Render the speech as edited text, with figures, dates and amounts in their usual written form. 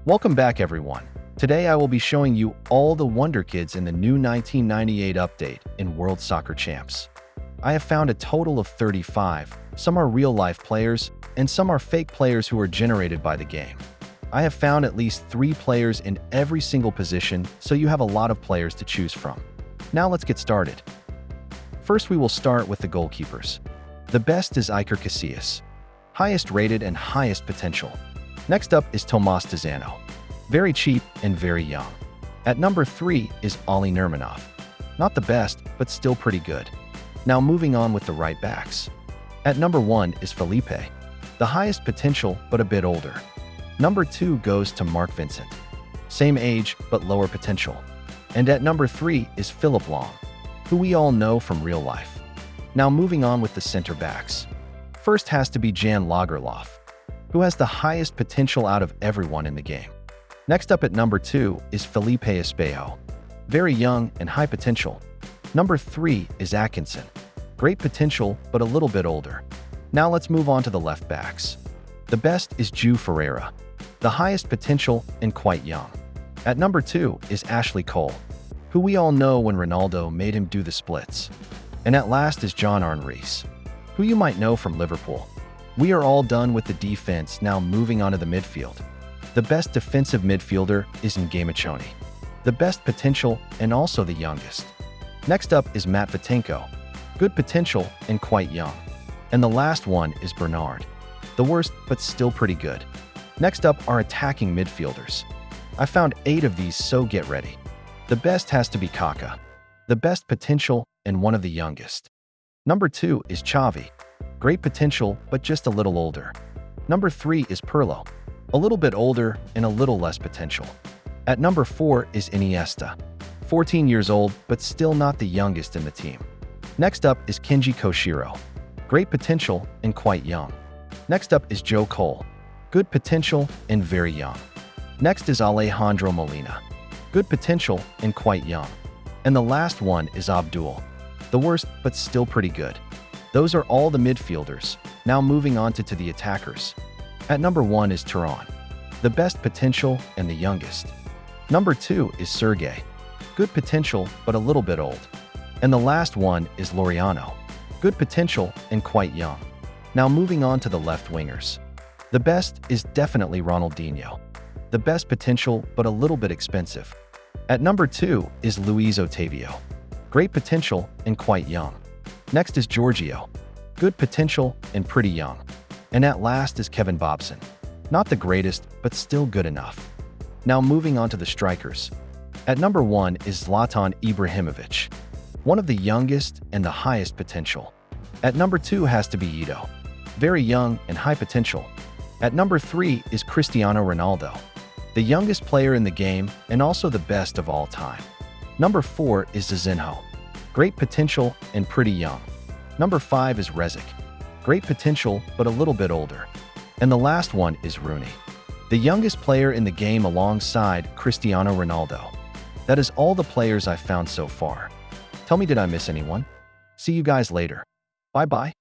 Welcome back, everyone. Today I will be showing you all the Wonderkids in the new 1998 update in World Soccer Champs. I have found a total of 35. Some are real-life players, and some are fake players who are generated by the game. I have found at least 3 players in every single position, so you have a lot of players to choose from. Now let's get started. First, we will start with the goalkeepers. The best is Iker Casillas, highest rated and highest potential. Next up is Tomas Dezano, very cheap and very young. At number 3 is Oli Nurmanov, not the best, but still pretty good. Now moving on with the right backs. At number 1 is Felipe, the highest potential but a bit older. Number 2 goes to Mark Vincent, same age but lower potential. And at number 3 is Philip Long, who we all know from real life. Now moving on with the center backs. First has to be Jan Lagerlof, who has the highest potential out of everyone in the game. Next up at number 2 is Felipe Espejo, very young and high potential. Number 3 is Atkinson, great potential but a little bit older. Now let's move on to the left backs. The best is Ju Ferreira, the highest potential and quite young. At number 2 is Ashley Cole, who we all know when Ronaldo made him do the splits. And at last is John Arne Riis, who you might know from Liverpool. We are all done with the defense, now moving on to the midfield. The best defensive midfielder is Ngema Choni, the best potential and also the youngest. Next up is Matt Vitenko, good potential and quite young. And the last one is Bernard, the worst but still pretty good. Next up are attacking midfielders. I found 8 of these, so get ready. The best has to be Kaka, the best potential and one of the youngest. Number 2 is Xavi, great potential but just a little older. Number 3 is Pirlo, a little bit older and a little less potential. At number 4 is Iniesta, 14 years old but still not the youngest in the team. Next up is Kenji Koshiro, great potential and quite young. Next up is Joe Cole, good potential and very young. Next is Alejandro Molina, good potential and quite young. And the last one is Abdul, the worst but still pretty good. Those are all the midfielders. Now moving on to the attackers. At number 1 is Turan, the best potential and the youngest. Number 2 is Sergey, good potential but a little bit old. And the last one is Laureano, good potential and quite young. Now moving on to the left wingers. The best is definitely Ronaldinho, the best potential but a little bit expensive. At number 2 is Luis Otavio, great potential and quite young. Next is Giorgio, good potential and pretty young. And at last is Kevin Bobson, not the greatest but still good enough. Now moving on to the strikers. At number 1 is Zlatan Ibrahimovic, one of the youngest and the highest potential. At number 2 has to be Ito, very young and high potential. At number 3 is Cristiano Ronaldo, the youngest player in the game and also the best of all time. Number 4 is Zizinho, great potential and pretty young. Number 5 is Rezic, great potential but a little bit older. And the last one is Rooney, the youngest player in the game alongside Cristiano Ronaldo. That is all the players I've found so far. Tell me, did I miss anyone? See you guys later. Bye-bye.